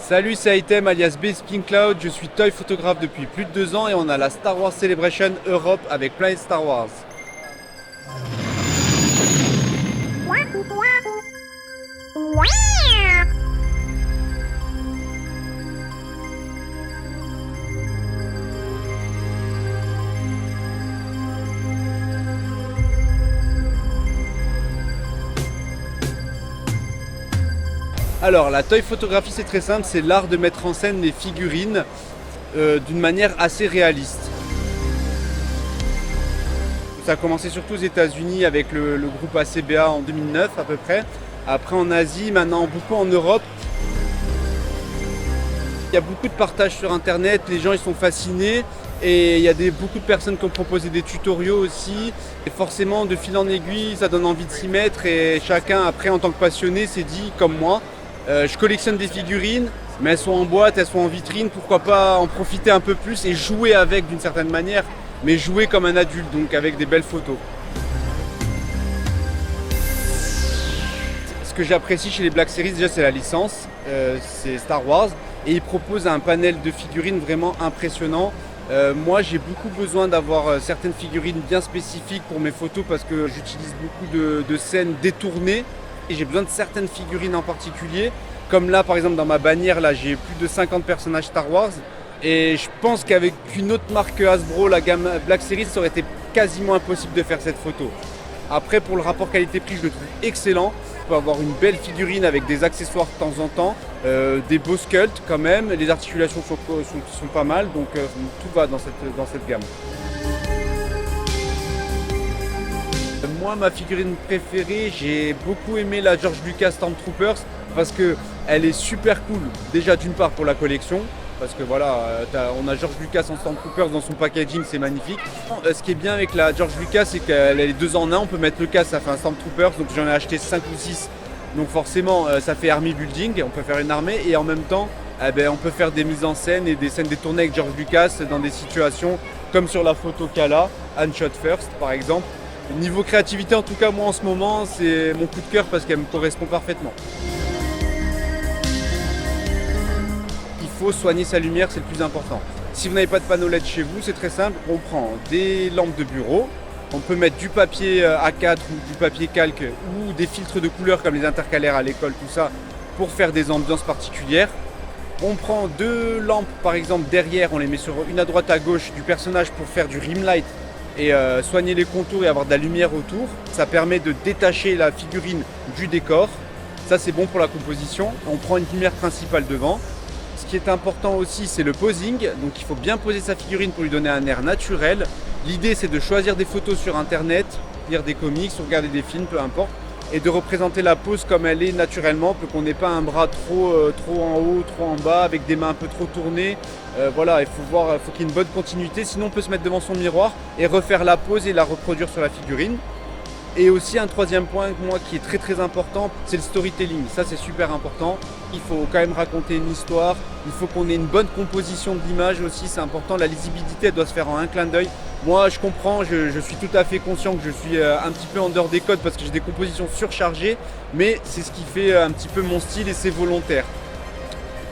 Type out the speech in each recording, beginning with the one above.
Salut, c'est Item alias Base Pink Cloud, je suis toy photographe depuis plus de 2 ans et on a la Star Wars Celebration Europe avec plein de Star Wars. Alors la toy photographie c'est très simple, c'est l'art de mettre en scène les figurines d'une manière assez réaliste. Ça a commencé surtout aux États-Unis avec le groupe ACBA en 2009 à peu près. Après en Asie, maintenant beaucoup en Europe. Il y a beaucoup de partages sur internet, les gens ils sont fascinés et il y a beaucoup de personnes qui ont proposé des tutoriaux aussi. Et forcément de fil en aiguille ça donne envie de s'y mettre et chacun après en tant que passionné s'est dit comme moi, je collectionne des figurines mais elles sont en boîte, elles sont en vitrine, pourquoi pas en profiter un peu plus et jouer avec d'une certaine manière, mais jouer comme un adulte donc avec des belles photos. Ce que j'apprécie chez les Black Series déjà c'est la licence, c'est Star Wars et ils proposent un panel de figurines vraiment impressionnant. Moi j'ai beaucoup besoin d'avoir certaines figurines bien spécifiques pour mes photos parce que j'utilise beaucoup de scènes détournées et j'ai besoin de certaines figurines en particulier. Comme là par exemple dans ma bannière là j'ai plus de 50 personnages Star Wars et je pense qu'avec une autre marque Hasbro, la gamme Black Series, ça aurait été quasiment impossible de faire cette photo. Après pour le rapport qualité-prix je le trouve excellent. On peut avoir une belle figurine avec des accessoires de temps en temps, des beaux sculpts quand même, les articulations sont pas mal, donc tout va dans cette gamme. Moi ma figurine préférée, j'ai beaucoup aimé la George Lucas Stormtroopers parce qu'elle est super cool, déjà d'une part pour la collection, parce que voilà, on a George Lucas en Stormtroopers dans son packaging, c'est magnifique. Ce qui est bien avec la George Lucas, c'est qu'elle est 2 en 1, on peut mettre le casque, ça fait un Stormtroopers, donc j'en ai acheté 5 ou 6. Donc forcément, ça fait army building, on peut faire une armée, et en même temps, on peut faire des mises en scène et des scènes détournées avec George Lucas dans des situations comme sur la photo Kala, Unshot First par exemple. Niveau créativité, en tout cas, moi en ce moment, c'est mon coup de cœur parce qu'elle me correspond parfaitement. Il faut soigner sa lumière, c'est le plus important. Si vous n'avez pas de panneau LED chez vous, c'est très simple. On prend des lampes de bureau, on peut mettre du papier A4 ou du papier calque ou des filtres de couleurs comme les intercalaires à l'école, tout ça, pour faire des ambiances particulières. On prend 2 lampes par exemple derrière, on les met sur une à droite à gauche du personnage pour faire du rim light et soigner les contours et avoir de la lumière autour. Ça permet de détacher la figurine du décor. Ça c'est bon pour la composition. On prend une lumière principale devant. Ce qui est important aussi c'est le posing. Donc il faut bien poser sa figurine pour lui donner un air naturel. L'idée c'est de choisir des photos sur internet, lire des comics, regarder des films, peu importe, et de représenter la pose comme elle est naturellement, pour qu'on n'ait pas un bras trop en haut, trop en bas, avec des mains un peu trop tournées. Voilà, il faut qu'il y ait une bonne continuité, sinon on peut se mettre devant son miroir et refaire la pose et la reproduire sur la figurine. Et aussi un troisième point moi qui est très important, c'est le storytelling. Ça c'est super important. Il faut quand même raconter une histoire. Il faut qu'on ait une bonne composition de l'image aussi, c'est important. La lisibilité elle doit se faire en un clin d'œil. Moi je comprends, je suis tout à fait conscient que je suis un petit peu en dehors des codes parce que j'ai des compositions surchargées, mais c'est ce qui fait un petit peu mon style et c'est volontaire.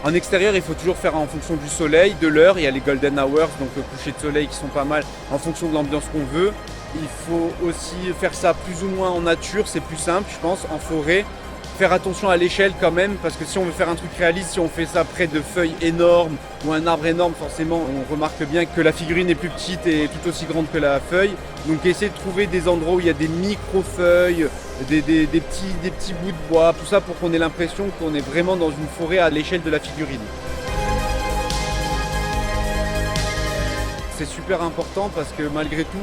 En extérieur, il faut toujours faire en fonction du soleil, de l'heure. Il y a les golden hours, donc le coucher de soleil qui sont pas mal en fonction de l'ambiance qu'on veut. Il faut aussi faire ça plus ou moins en nature, c'est plus simple je pense, en forêt. Faire attention à l'échelle quand même, parce que si on veut faire un truc réaliste, si on fait ça près de feuilles énormes ou un arbre énorme, forcément on remarque bien que la figurine est plus petite et tout aussi grande que la feuille. Donc essayez de trouver des endroits où il y a des micro-feuilles, des petits bouts de bois, tout ça pour qu'on ait l'impression qu'on est vraiment dans une forêt à l'échelle de la figurine. C'est super important parce que malgré tout,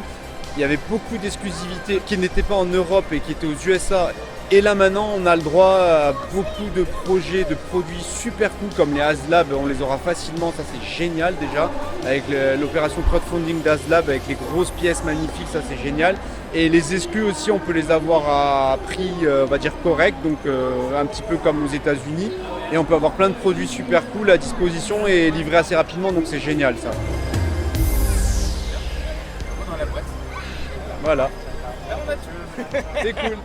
il y avait beaucoup d'exclusivités qui n'étaient pas en Europe et qui étaient aux USA. Et là maintenant, on a le droit à beaucoup de projets, de produits super cool comme les HasLab, on les aura facilement, ça c'est génial déjà. Avec l'opération crowdfunding d'HasLab, avec les grosses pièces magnifiques, ça c'est génial. Et les exclus aussi, on peut les avoir à prix, on va dire correct, donc un petit peu comme aux États-Unis. Et on peut avoir plein de produits super cool à disposition et livrés assez rapidement, donc c'est génial ça. Voilà. C'est cool.